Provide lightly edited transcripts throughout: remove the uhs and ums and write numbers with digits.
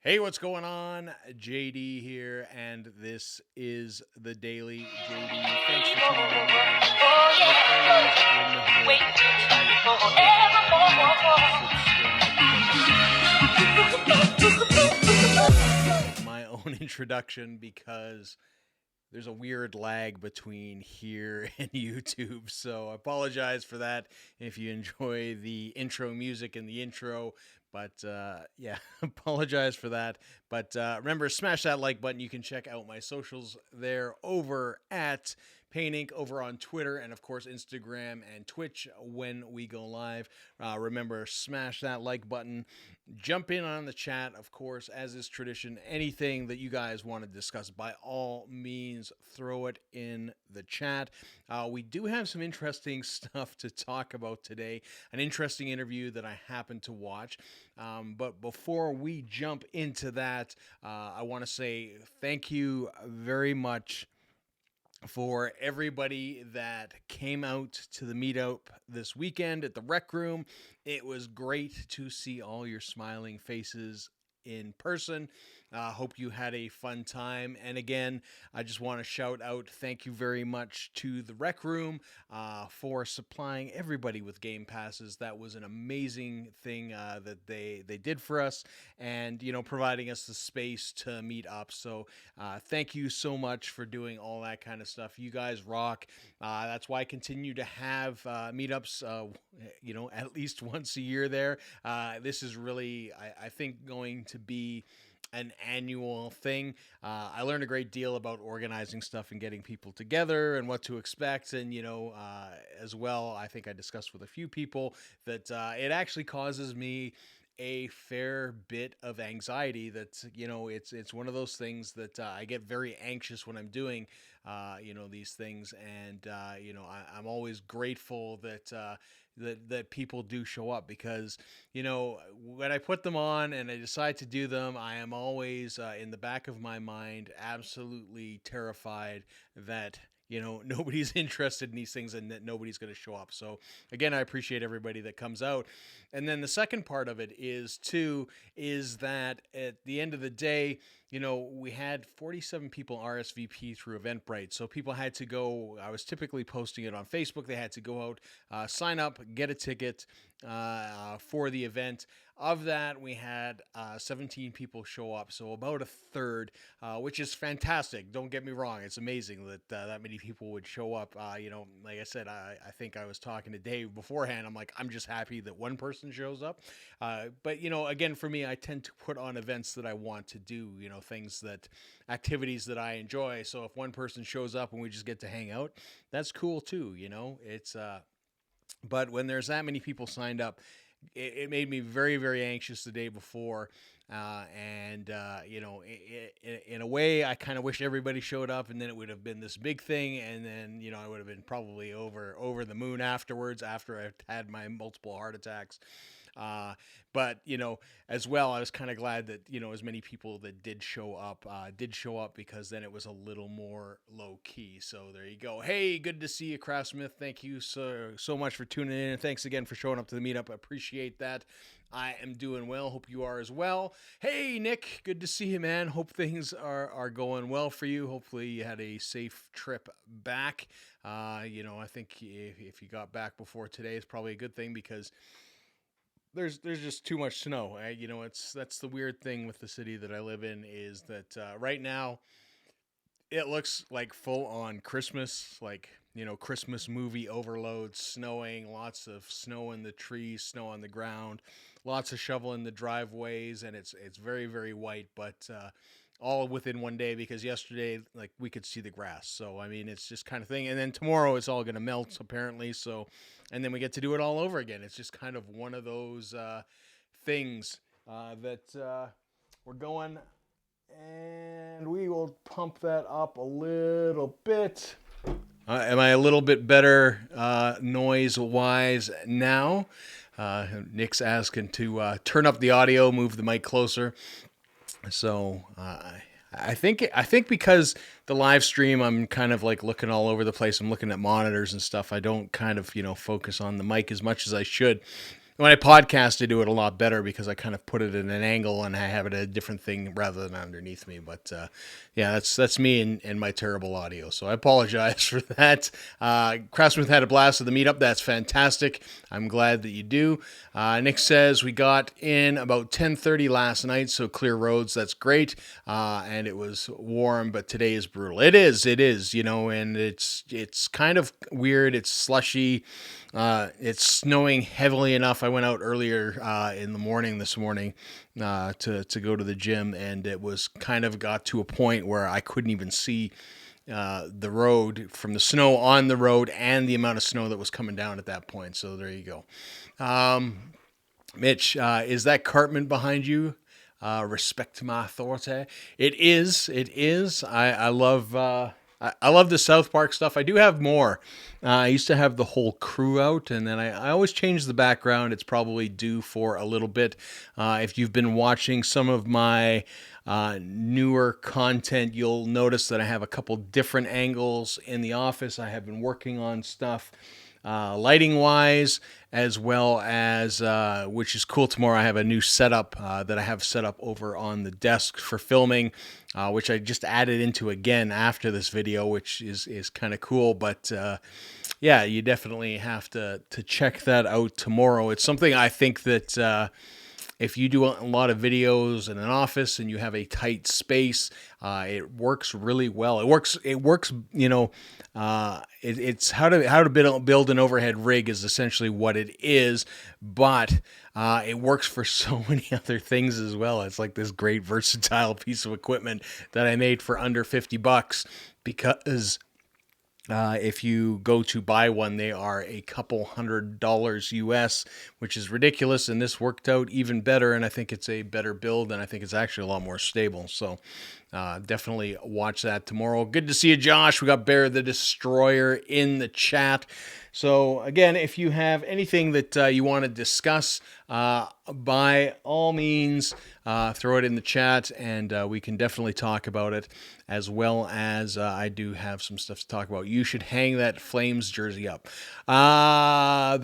Hey, what's going on? JD here, and this is the Daily JD. Thanks for tuning in, guys. Oh Like always, yeah, remember waiting to like, my own introduction because there's a weird lag between here and YouTube. So I apologize for that if you enjoy the intro music and the intro. But yeah, apologize for that. But remember, smash that like button. You can check out my socials there over at Pain Inc. over on Twitter and, of course, Instagram and Twitch when we go live. Remember, smash that like button. Jump in on the chat, of course, as is tradition. Anything that you guys want to discuss, by all means, throw it in the chat. We do have some interesting stuff to talk about today. An interesting interview that I happened to watch. But before we jump into that, I want to say thank you very much for everybody that came out to the meetup this weekend at the Rec Room. It was great to see all your smiling faces in person. Hope you had a fun time. And again, I just want to shout out thank you very much to the Rec Room for supplying everybody with game passes. That was an amazing thing that they did for us, and providing us the space to meet up. So thank you so much for doing all that kind of stuff. You guys rock. That's why I continue to have meetups. At least once a year. There, this is really, I think, going to be an annual thing. I learned a great deal about organizing stuff and getting people together and what to expect. And, as well, I think I discussed with a few people that it actually causes me a fair bit of anxiety. That it's one of those things that I get very anxious when I'm doing these things. And I'm always grateful that people do show up, because when I put them on and I decide to do them, I am always in the back of my mind absolutely terrified that nobody's interested in these things and that nobody's going to show up. So again, I appreciate everybody that comes out. And then the second part of it is that at the end of the day, we had 47 people RSVP through Eventbrite. So people had to go. I was typically posting it on Facebook. They had to go out, sign up, get a ticket for the event. Of that, we had 17 people show up, so about a third, which is fantastic. Don't get me wrong; it's amazing that that many people would show up. Like I said, I think I was talking to Dave beforehand. I'm like, I'm just happy that one person shows up. But again, for me, I tend to put on events that I want to do. Activities that I enjoy. So if one person shows up and we just get to hang out, that's cool too. It's but when there's that many people signed up, it made me very, very anxious the day before. In a way, I kind of wish everybody showed up, and then it would have been this big thing, and then I would have been probably over the moon afterwards, after I've had my multiple heart attacks. But as well, I was kind of glad that as many people that did show up because then it was a little more low key. So there you go. Hey, good to see you, Craftsmith. Thank you so much for tuning in, and thanks again for showing up to the meetup. I appreciate that. I am doing well. Hope you are as well. Hey, Nick, good to see you, man. Hope things are going well for you. Hopefully you had a safe trip back. I think if you got back before today, it's probably a good thing, because there's just too much snow. That's the weird thing with the city that I live in, is that right now it looks like full on Christmas, like Christmas movie overload, snowing, lots of snow in the trees, snow on the ground, lots of shovel in the driveways, and it's very, very white, but all within one day, because yesterday, like, we could see the grass. So I mean, it's just kind of thing. And then tomorrow it's all going to melt apparently. So, and then we get to do it all over again. It's just kind of one of those things that we're going. And we will pump that up a little bit. Am I a little bit better noise-wise now? Nick's asking to turn up the audio, move the mic closer. So I think because the live stream, I'm kind of like looking all over the place. I'm looking at monitors and stuff. I don't kind of focus on the mic as much as I should. when I podcast, I do it a lot better because I kind of put it at an angle and I have it at a different thing rather than underneath me. But yeah, that's me and my terrible audio. So I apologize for that. Craftsmith had a blast at the meetup. That's fantastic. I'm glad that you do. Nick says we got in about 10:30 last night, so clear roads. That's great. And it was warm, but today is brutal. It is, and it's kind of weird. It's slushy. It's snowing heavily enough. I went out earlier in the morning this morning to go to the gym, and it was kind of got to a point where I couldn't even see the road from the snow on the road and the amount of snow that was coming down at that point. So there you go. Mitch, is that Cartman behind you? Respect my authority. It is. I love. I love the South Park stuff. I do have more. I used to have the whole crew out, and then I always change the background. It's probably due for a little bit. If you've been watching some of my newer content, you'll notice that I have a couple different angles in the office. I have been working on stuff lighting wise, as well as which is cool. Tomorrow I have a new setup that I have set up over on the desk for filming, which I just added into again after this video, which is kind of cool. But yeah, you definitely have to check that out tomorrow. It's something I think that if you do a lot of videos in an office and you have a tight space, it works really well. It works. It's how to build an overhead rig is essentially what it is, but it works for so many other things as well. It's like this great versatile piece of equipment that I made for under $50 because if you go to buy one, they are a couple $100 US, which is ridiculous. And this worked out even better. And I think it's a better build, and I think it's actually a lot more stable. So definitely watch that tomorrow. Good to see you, Josh. We got Bear the Destroyer in the chat. So again, if you have anything that you want to discuss, by all means, throw it in the chat, and we can definitely talk about it, as well as I do have some stuff to talk about. You should hang that Flames jersey up. I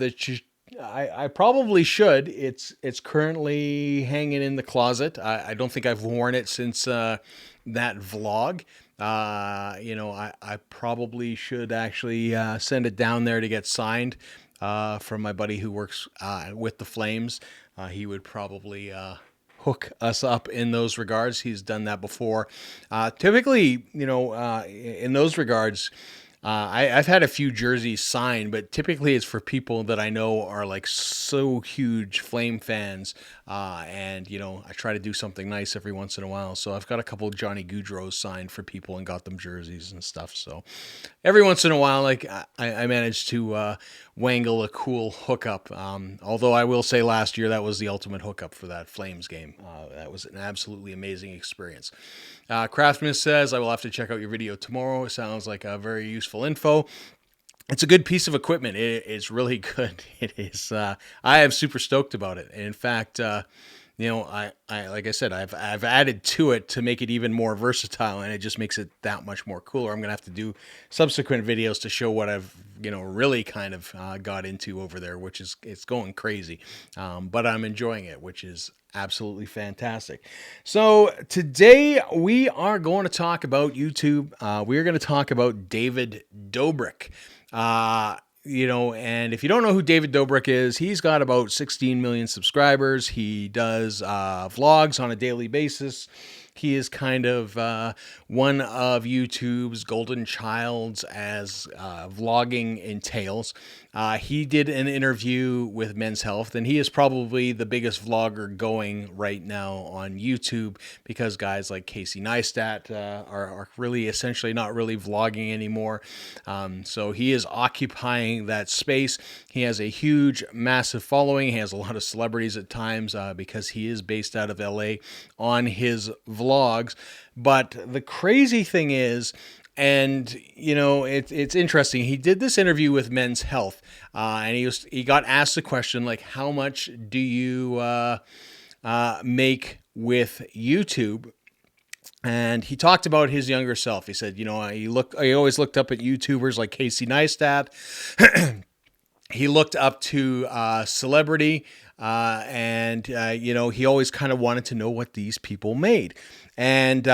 probably should. It's currently hanging in the closet. I don't think I've worn it since that vlog. I probably should actually send it down there to get signed from my buddy who works with the Flames. He would probably hook us up in those regards. He's done that before. Typically, in those regards, I've had a few jerseys signed, but typically it's for people that I know are like so huge Flame fans. And I try to do something nice every once in a while. So I've got a couple of Johnny Gaudreau's signed for people and got them jerseys and stuff. So every once in a while, like I managed to wangle a cool hookup. Although I will say last year that was the ultimate hookup for that Flames game. That was an absolutely amazing experience. Craftsman says, I will have to check out your video tomorrow. It sounds like a very useful info. It's a good piece of equipment. It's really good. It is. I am super stoked about it. And in fact, I like I said, I've added to it to make it even more versatile, and it just makes it that much more cooler. I'm gonna have to do subsequent videos to show what I've really kind of got into over there, which is it's going crazy, but I'm enjoying it, which is absolutely fantastic. So today we are going to talk about YouTube. We are going to talk about David Dobrik. And if you don't know who David Dobrik is, he's got about 16 million subscribers. He does vlogs on a daily basis. He is kind of one of YouTube's golden childs as vlogging entails. He did an interview with Men's Health, and he is probably the biggest vlogger going right now on YouTube because guys like Casey Neistat are really essentially not really vlogging anymore. So he is occupying that space. He has a huge, massive following. He has a lot of celebrities at times because he is based out of LA on his vlogs. But the crazy thing is, and it's interesting. He did this interview with Men's Health, and he got asked the question like, "How much do you make with YouTube?" And he talked about his younger self. He said, he always looked up at YouTubers like Casey Neistat. He looked up to celebrity he always kind of wanted to know what these people made. And,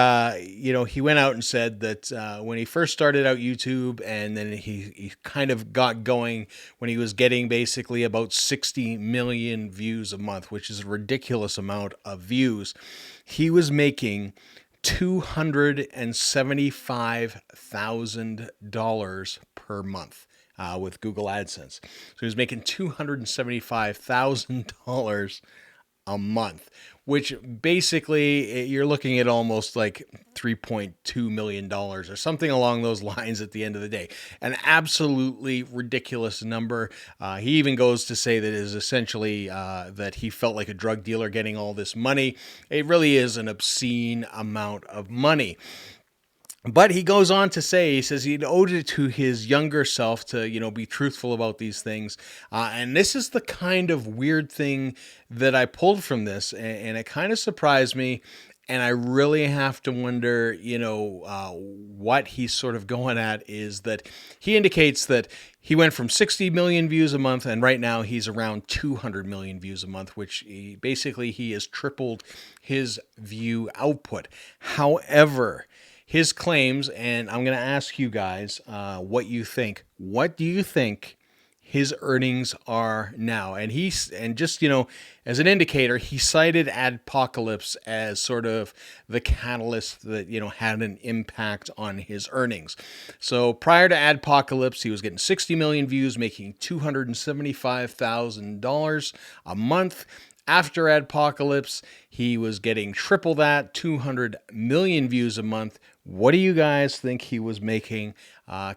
he went out and said that when he first started out YouTube, and then he kind of got going when he was getting basically about 60 million views a month, which is a ridiculous amount of views, he was making $275,000 per month with Google AdSense. So he was making $275,000 a month, which basically you're looking at almost like $3.2 million or something along those lines at the end of the day. An absolutely ridiculous number. He even goes to say that it is essentially that he felt like a drug dealer getting all this money. It really is an obscene amount of money. But he goes on to say, he says he owed it to his younger self to, be truthful about these things. And this is the kind of weird thing that I pulled from this, and it kind of surprised me. And I really have to wonder, what he's sort of going at is that he indicates that he went from 60 million views a month, and right now he's around 200 million views a month, which he has tripled his view output. However, his claims, and I'm going to ask you guys what you think. What do you think his earnings are now? And just, as an indicator, he cited Adpocalypse as sort of the catalyst that, had an impact on his earnings. So prior to Adpocalypse, he was getting 60 million views, making $275,000 a month. After Adpocalypse, he was getting triple that, 200 million views a month. What do you guys think he was making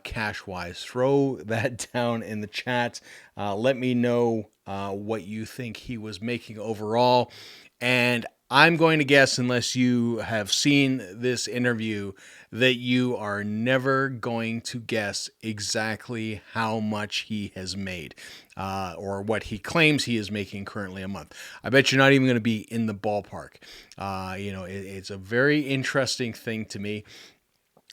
cash-wise? Throw that down in the chat. Let me know what you think he was making overall. And I'm going to guess, unless you have seen this interview, that you are never going to guess exactly how much he has made or what he claims he is making currently a month. I bet you're not even going to be in the ballpark. It's a very interesting thing to me.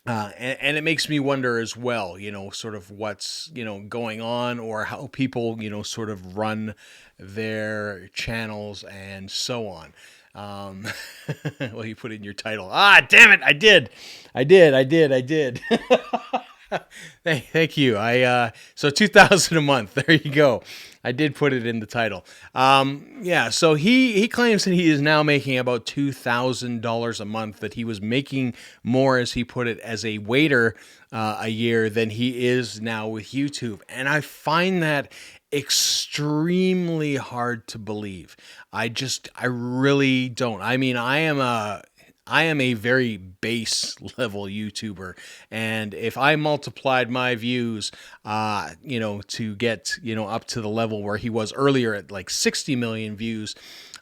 And it makes me wonder as well, sort of what's, going on, or how people, sort of run their channels and so on. Well, you put in your title. Ah, damn it. I did. Thank you. So 2,000 a month. There you go. I did put it in the title. So he claims that he is now making about $2,000 a month, that he was making more, as he put it, as a waiter a year than he is now with YouTube. And I find that extremely hard to believe. I really don't. I mean, I am a very base level YouTuber, and if I multiplied my views, to get, up to the level where he was earlier at like 60 million views,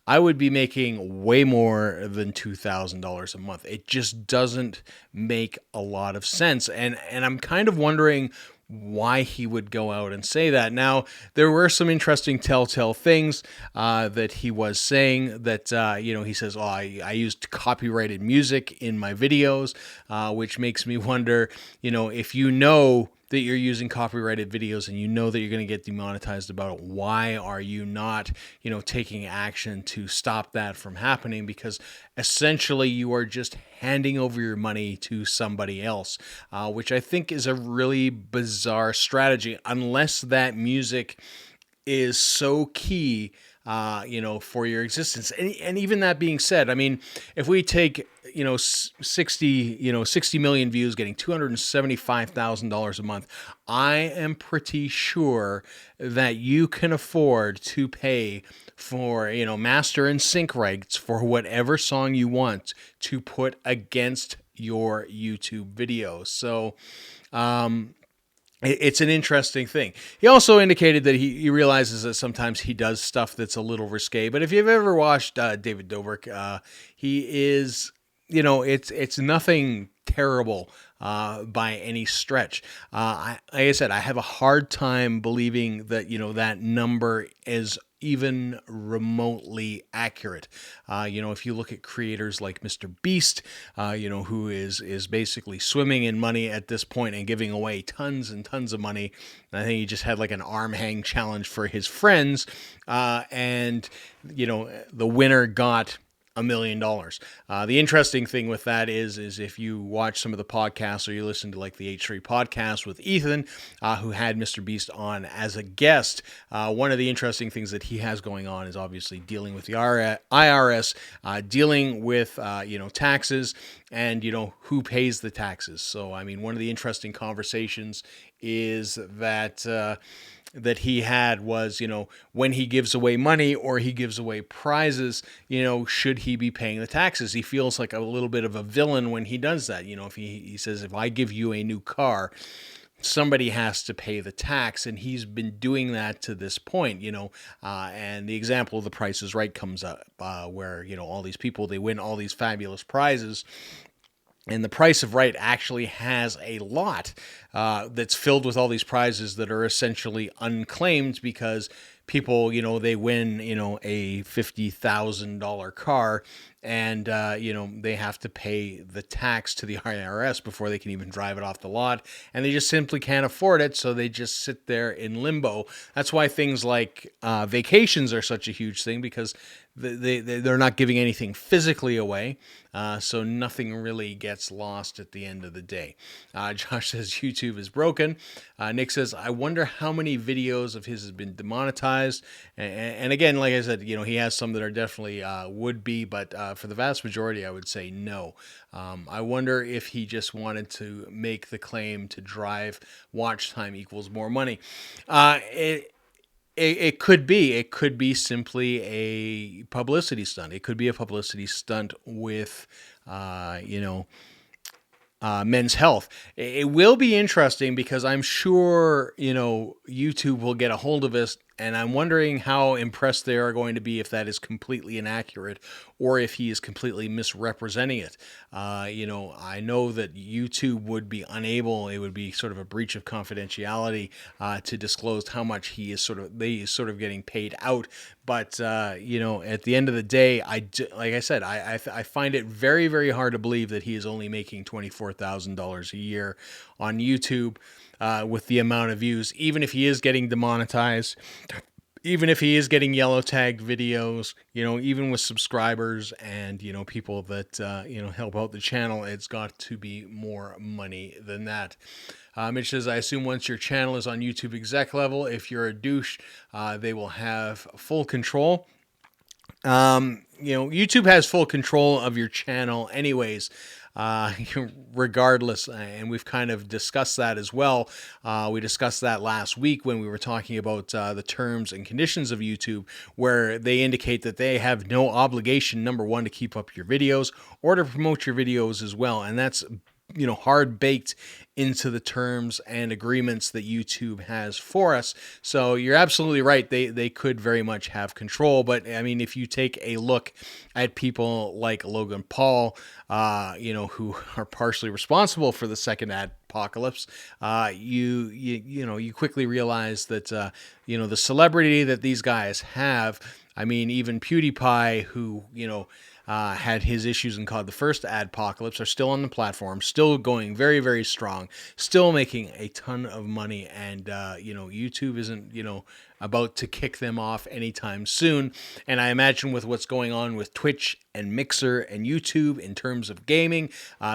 I would be making way more than $2,000 a month. It just doesn't make a lot of sense. And I'm kind of wondering why he would go out and say that. Now, there were some interesting telltale things that he was saying, that, he says, I used copyrighted music in my videos, which makes me wonder, if that you're using copyrighted videos and that you're going to get demonetized about it, why are you not, taking action to stop that from happening? Because essentially you are just handing over your money to somebody else, which I think is a really bizarre strategy, unless that music is so key, for your existence. And even that being said, I mean, if we take, 60 million views, getting $275,000 a month, I am pretty sure that you can afford to pay for, master and sync rights for whatever song you want to put against your YouTube videos. So, it's an interesting thing. He also indicated that he realizes that sometimes he does stuff that's a little risque. But if you've ever watched David Dobrik, he is, it's nothing terrible by any stretch. Like I said, I have a hard time believing that that number is even remotely accurate. If you look at creators like Mr. Beast, who is basically swimming in money at this point and giving away tons and tons of money. I think he just had like an arm hang challenge for his friends, and the winner got $1 million. The interesting thing with that is if you watch some of the podcasts or you listen to like the H3 podcast with Ethan, who had Mr. Beast on as a guest, one of the interesting things that he has going on is obviously dealing with the IRS, dealing with taxes, and who pays the taxes. So I mean, one of the interesting conversations is that he had was, when he gives away money or he gives away prizes, should he be paying the taxes? He feels like a little bit of a villain when he does that. If he says, if I give you a new car, somebody has to pay the tax, and he's been doing that to this point, and the example of The Price is Right comes up, where, all these people, they win all these fabulous prizes. And The Price of Right actually has a lot that's filled with all these prizes that are essentially unclaimed because people, they win, a $50,000 car, and, they have to pay the tax to the IRS before they can even drive it off the lot. And they just simply can't afford it. So they just sit there in limbo. That's why things like vacations are such a huge thing, because they're not giving anything physically away, so nothing really gets lost at the end of the day. Josh says YouTube is broken. Nick says, I wonder how many videos of his has been demonetized. And again, like I said, he has some that are definitely would be, but for the vast majority, I would say no. I wonder if he just wanted to make the claim to drive watch time equals more money. It could be. It could be simply a publicity stunt. It could be a publicity stunt with, Men's Health. It will be interesting because I'm sure, YouTube will get a hold of us, and I'm wondering how impressed they are going to be if that is completely inaccurate or if he is completely misrepresenting it. I know that YouTube would be unable, it would be sort of a breach of confidentiality to disclose how much he is sort of getting paid out. But, at the end of the day, like I said, I find it very, very hard to believe that he is only making $24,000 a year on YouTube with the amount of views, even if he is getting demonetized, even if he is getting yellow tagged videos, even with subscribers and, people that, help out the channel, it's got to be more money than that. Mitch says, I assume once your channel is on YouTube exec level, if you're a douche, they will have full control. YouTube has full control of your channel anyways, regardless. And we've kind of discussed that as well. We discussed that last week when we were talking about the terms and conditions of YouTube, where they indicate that they have no obligation, number one, to keep up your videos or to promote your videos as well. And that's hard baked into the terms and agreements that YouTube has for us. So you're absolutely right. They could very much have control. But I mean, if you take a look at people like Logan Paul, who are partially responsible for the second apocalypse, you quickly realize that, the celebrity that these guys have, I mean, even PewDiePie, who, had his issues and called the first adpocalypse, are still on the platform, still going very, very strong, still making a ton of money. And, YouTube isn't, about to kick them off anytime soon. And I imagine with what's going on with Twitch and Mixer and YouTube in terms of gaming,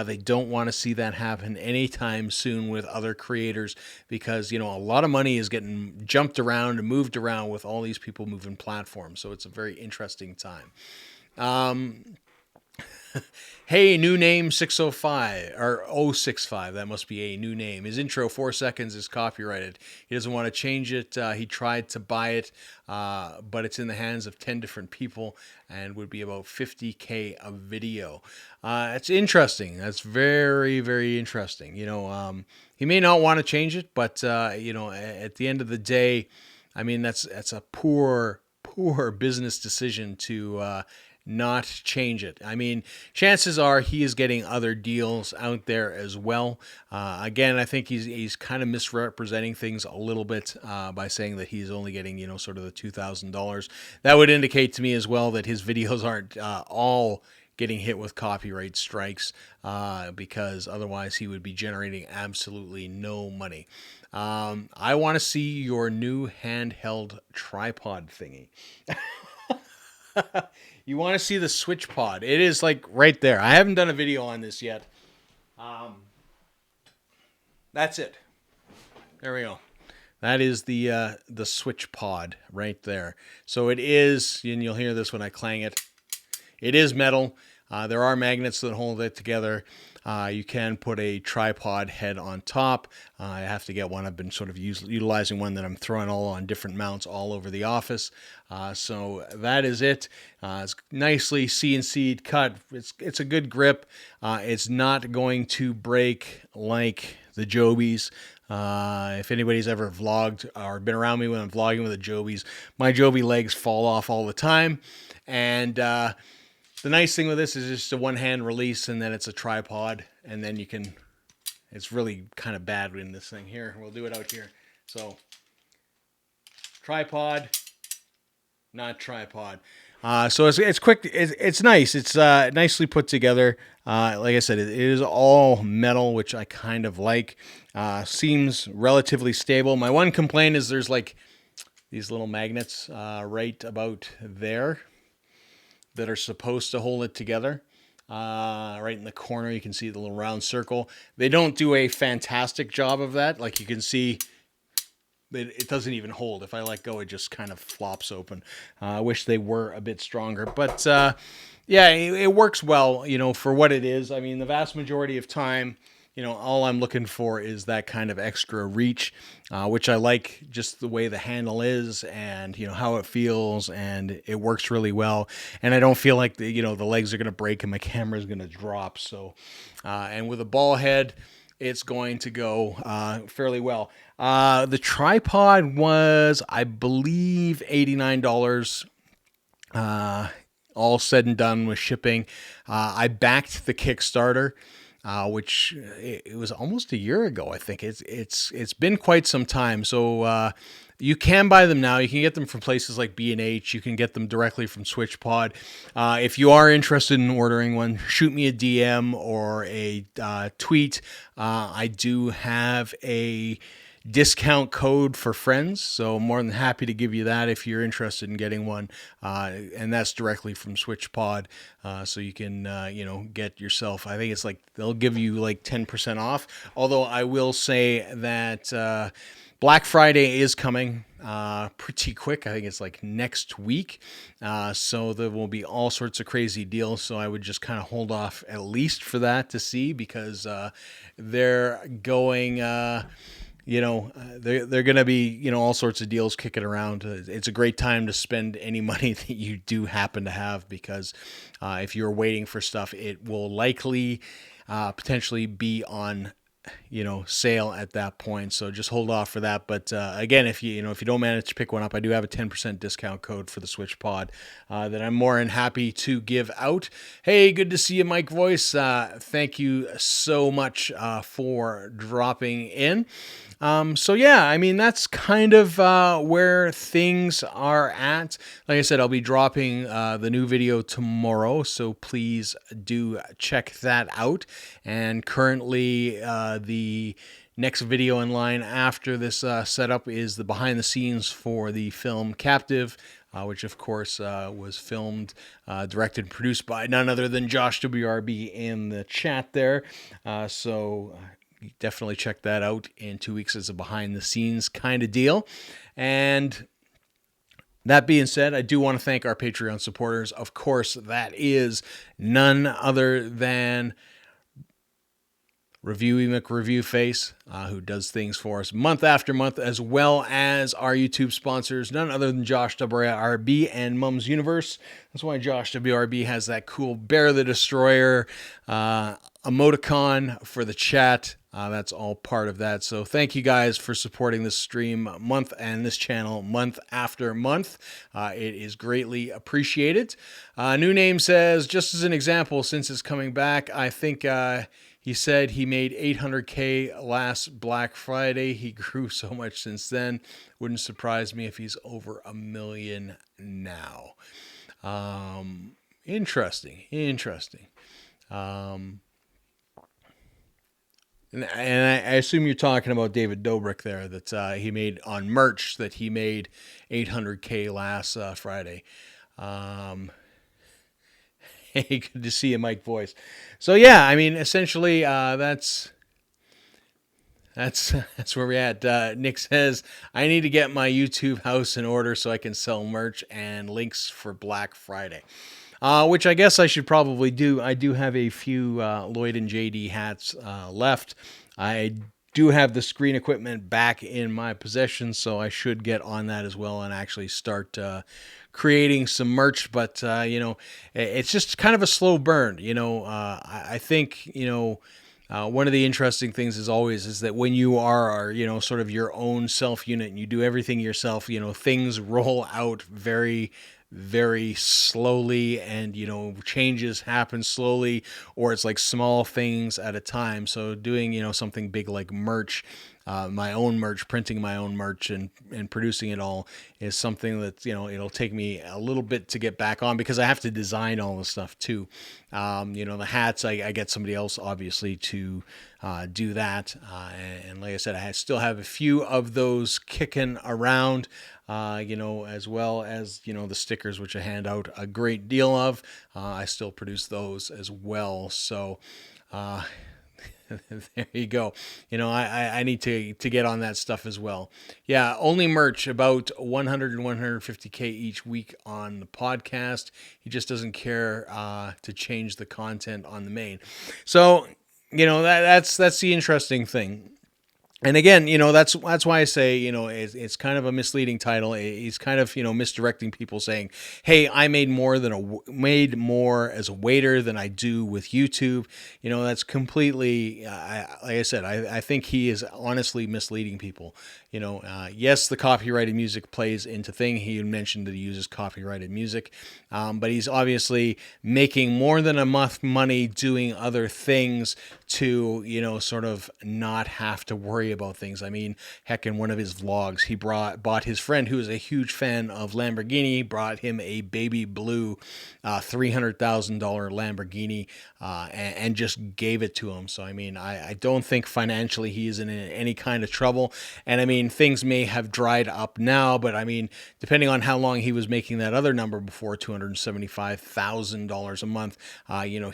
they don't want to see that happen anytime soon with other creators, because, a lot of money is getting jumped around and moved around with all these people moving platforms. So it's a very interesting time. Hey, new name 605 or 065. That must be a new name. His intro 4 seconds is copyrighted. He doesn't want to change it. He tried to buy it, but it's in the hands of 10 different people and would be about $50K a video. It's interesting. That's very, very interesting. He may not want to change it, but at the end of the day, I mean, that's a poor business decision to not change it. I mean, chances are he is getting other deals out there as well. Again, I think he's kind of misrepresenting things a little bit by saying that he's only getting, sort of the $2,000. That would indicate to me as well that his videos aren't all getting hit with copyright strikes, because otherwise he would be generating absolutely no money. I want to see your new handheld tripod thingy. You want to see the switch pod. It is like right there. I haven't done a video on this yet. That's it. There we go. That is the switch pod right there. So it is, and you'll hear this when I clang it. It is metal. There are magnets that hold it together. You can put a tripod head on top. I have to get one. I've been sort of utilizing one that I'm throwing all on different mounts all over the office. So that is it. It's nicely CNC'd cut. It's a good grip. It's not going to break like the Jobies. If anybody's ever vlogged or been around me when I'm vlogging with the Jobies, my Joby legs fall off all the time. And the nice thing with this is just a one-hand release, and then it's a tripod, and then you can, it's really kind of bad in this thing. Here, we'll do it out here. So, tripod, not tripod. So it's quick, it's nice. It's nicely put together. Like I said, it is all metal, which I kind of like. Seems relatively stable. My one complaint is there's like these little magnets right about there that are supposed to hold it together. Right in the corner, you can see the little round circle. They don't do a fantastic job of that. Like you can see, it doesn't even hold. If I let go, it just kind of flops open. I wish they were a bit stronger. But yeah, it works well, for what it is. I mean, the vast majority of time, all I'm looking for is that kind of extra reach, which I like, just the way the handle is and, how it feels, and it works really well. And I don't feel like the legs are going to break and my camera is going to drop. So, and with a ball head, it's going to go fairly well. The tripod was, I believe, $89. All said and done with shipping. I backed the Kickstarter, which it was almost a year ago. I think it's been quite some time. So you can buy them now. You can get them from places like B&H. You can get them directly from SwitchPod. If you are interested in ordering one, shoot me a DM or a tweet. I do have a discount code for friends, so more than happy to give you that if you're interested in getting one, and that's directly from SwitchPod, so you can get yourself, I think it's like they'll give you like 10% off, although I will say that Black Friday is coming pretty quick. I think it's like next week, so there will be all sorts of crazy deals, so I would just kind of hold off at least for that to see, because they're going they're going to be, all sorts of deals kicking around. It's a great time to spend any money that you do happen to have, because if you're waiting for stuff, it will likely potentially be on sale at that point. So just hold off for that. But again, if you don't manage to pick one up, I do have a 10% discount code for the Switch Pod that I'm more than happy to give out. Hey, good to see you, Mike Voice. Thank you so much for dropping in. So yeah, I mean, that's kind of where things are at. Like I said, I'll be dropping the new video tomorrow, so please do check that out. And currently, the next video in line after this setup is the behind the scenes for the film Captive, which of course was filmed, directed, and produced by none other than Josh WRB in the chat there. So definitely check that out in 2 weeks as a behind the scenes kind of deal. And that being said, I do want to thank our Patreon supporters. Of course, that is none other than Reviewy McReviewface, who does things for us month after month, as well as our YouTube sponsors, none other than Josh WRB and Mum's Universe. That's why Josh WRB has that cool Bear the Destroyer emoticon for the chat. That's all part of that. So thank you guys for supporting this stream month and this channel month after month. It is greatly appreciated. New Name says, just as an example, since it's coming back, I think he said he made 800K last Black Friday. He grew so much since then. Wouldn't surprise me if he's over $1 million now. Interesting. And I assume you're talking about David Dobrik there, that he made on merch, that he made 800K last Friday. Hey, good to see you, Mike Voice. So yeah, I mean, essentially, that's where we're at. Nick says, I need to get my YouTube house in order so I can sell merch and links for Black Friday. Which I guess I should probably do. I do have a few Lloyd and JD hats left. I do have the screen equipment back in my possession, so I should get on that as well and actually start creating some merch. But, it's just kind of a slow burn. I think, one of the interesting things is that when you are, sort of your own self unit and you do everything yourself, things roll out very, very slowly, and changes happen slowly, or it's like small things at a time. So doing something big like merch, my own merch, printing my own merch, and producing it all is something that it'll take me a little bit to get back on, because I have to design all the stuff too. The hats, I get somebody else obviously to do that, and like I said, I still have a few of those kicking around, as well as the stickers, which I hand out a great deal of. I still produce those as well. So there you go. I need to get on that stuff as well. Yeah, only merch, about 100 and 150K each week on the podcast. He just doesn't care to change the content on the main. So, that's the interesting thing. And again, that's why I say, it's kind of a misleading title. He's kind of, misdirecting people, saying, "Hey, I made more as a waiter than I do with YouTube." That's completely, like I said, I think he is honestly misleading people. Yes, the copyrighted music plays into thing. He mentioned that he uses copyrighted music, but he's obviously making more than enough money doing other things to, sort of not have to worry about things. I mean, heck, in one of his vlogs, he bought his friend, who is a huge fan of Lamborghini, brought him a baby blue $300,000 Lamborghini, and just gave it to him. So, I mean, I don't think financially he is in any kind of trouble. And I mean, things may have dried up now, but I mean, depending on how long he was making that other number before, $275,000 a month,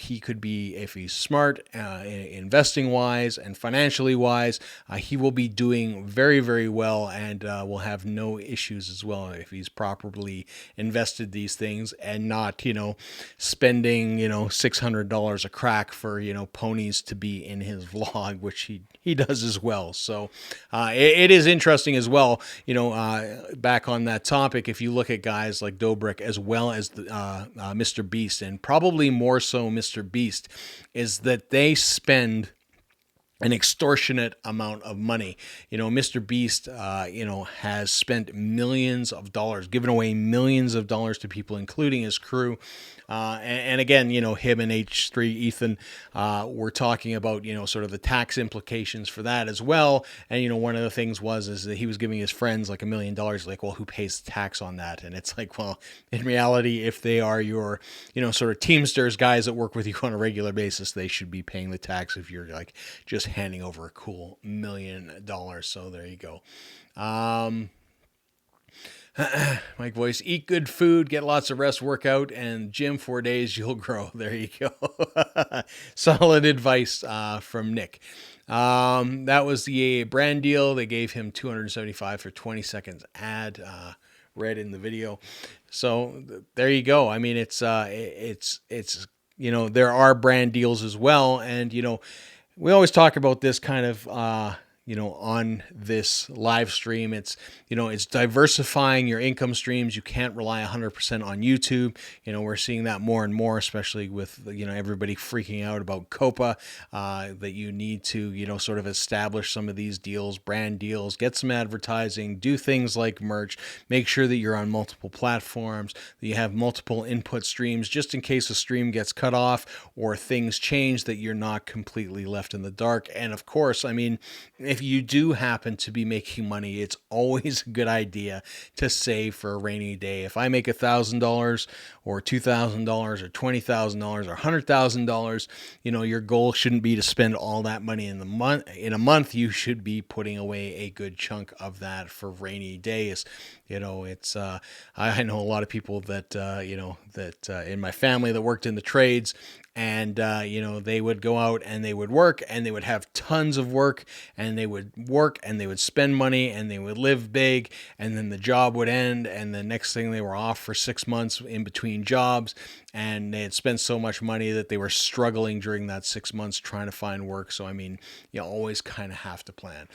he could be, if he's smart, investing wise and financially wise, he will be doing very, very well, and will have no issues as well if he's properly invested these things, and not, spending, $600 a crack for, ponies to be in his vlog, which he does as well. So it is interesting as well, back on that topic, if you look at guys like Dobrik, as well as Mr. Beast, and probably more so Mr. Beast, is that they spend an extortionate amount of money. Mr. Beast, has spent millions of dollars, given away millions of dollars to people, including his crew. And again, him and H3 Ethan were talking about, sort of the tax implications for that as well. And, one of the things is that he was giving his friends like $1 million, like, well, who pays tax on that? And it's like, well, in reality, if they are your, sort of Teamsters guys that work with you on a regular basis, they should be paying the tax if you're like just handing over a cool $1 million. So there you go. Mike Voice, eat good food, get lots of rest, work out, and gym 4 days, you'll grow. There you go. Solid advice from Nick. That was the brand deal. They gave him $275 for 20 seconds ad, read in the video. So there you go. I mean, it's there are brand deals as well. And, we always talk about this kind of, on this live stream. It's, it's diversifying your income streams. You can't rely 100% on YouTube. We're seeing that more and more, especially with, everybody freaking out about COPA, that you need to, sort of establish some of these deals, brand deals, get some advertising, do things like merch, make sure that you're on multiple platforms, that you have multiple input streams, just in case a stream gets cut off or things change, that you're not completely left in the dark. And of course, I mean, if you do happen to be making money, it's always a good idea to save for a rainy day. If I make $1,000 or $2,000 or $20,000 or $100,000, your goal shouldn't be to spend all that money in a month. You should be putting away a good chunk of that for rainy days. It's I know a lot of people that in my family that worked in the trades, and they would go out and they would work and they would have tons of work, and they would work and they would spend money and they would live big, and then the job would end, and the next thing they were off for 6 months in between jobs, and they had spent so much money that they were struggling during that 6 months trying to find work. So I mean, you always kind of have to plan.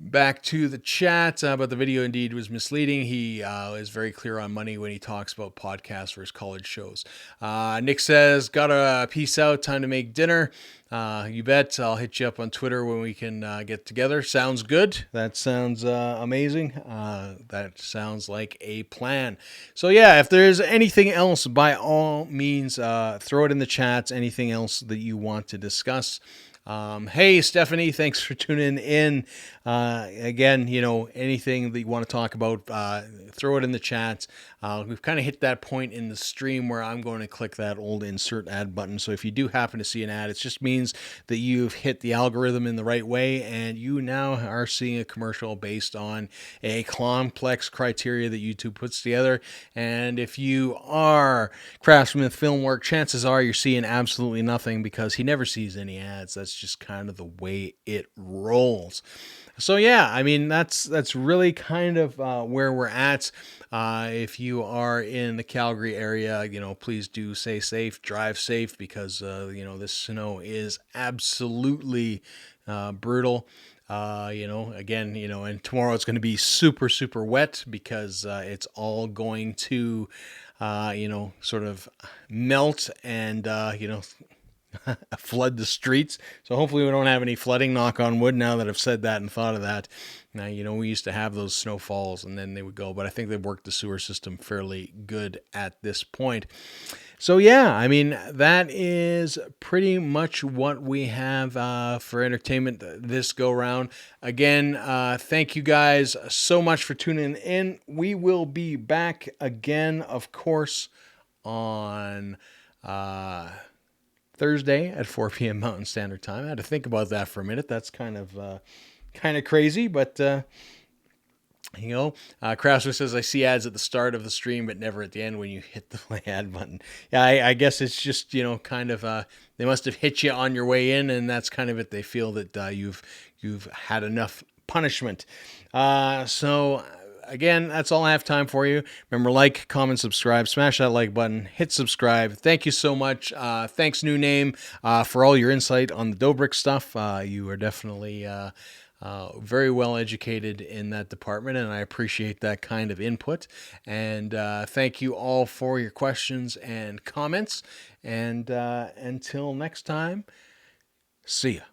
Back to the chat, but the video indeed was misleading. He is very clear on money when he talks about podcasts versus college shows. Nick says, gotta peace out, time to make dinner. You bet. I'll hit you up on Twitter when we can get together. Sounds good. That sounds amazing. That sounds like a plan. So yeah, if there's anything else, by all means, throw it in the chats. Anything else that you want to discuss. Hey, Stephanie, thanks for tuning in. Again, anything that you want to talk about, throw it in the chat. We've kind of hit that point in the stream where I'm going to click that old insert ad button. So if you do happen to see an ad, it just means that you've hit the algorithm in the right way, and you now are seeing a commercial based on a complex criteria that YouTube puts together. And if you are Craftsmith Filmwork, chances are you're seeing absolutely nothing, because he never sees any ads. That's just kind of the way it rolls. So yeah, I mean, that's really kind of where we're at. If you are in the Calgary area, please do stay safe, drive safe, because this snow is absolutely brutal. Again, and tomorrow it's going to be super, super wet, because it's all going to, sort of melt and, flood the streets. So hopefully we don't have any flooding, knock on wood, now that I've said that and thought of that. Now, we used to have those snowfalls and then they would go, but I think they've worked the sewer system fairly good at this point. So yeah, I mean, that is pretty much what we have for entertainment this go round. Again, thank you guys so much for tuning in. We will be back again, of course, on Thursday at 4 p.m. Mountain Standard Time. I had to think about that for a minute. That's kind of crazy, but Craftsman says, I see ads at the start of the stream, but never at the end when you hit the play ad button. Yeah, I guess it's just, kind of, they must have hit you on your way in, and that's kind of it. They feel that you've had enough punishment. So again, that's all I have time for you. Remember, like, comment, subscribe, smash that like button, hit subscribe. Thank you so much. Thanks, New Name, for all your insight on the Dobrik stuff. You are definitely very well educated in that department, and I appreciate that kind of input. And thank you all for your questions and comments. And until next time, see ya.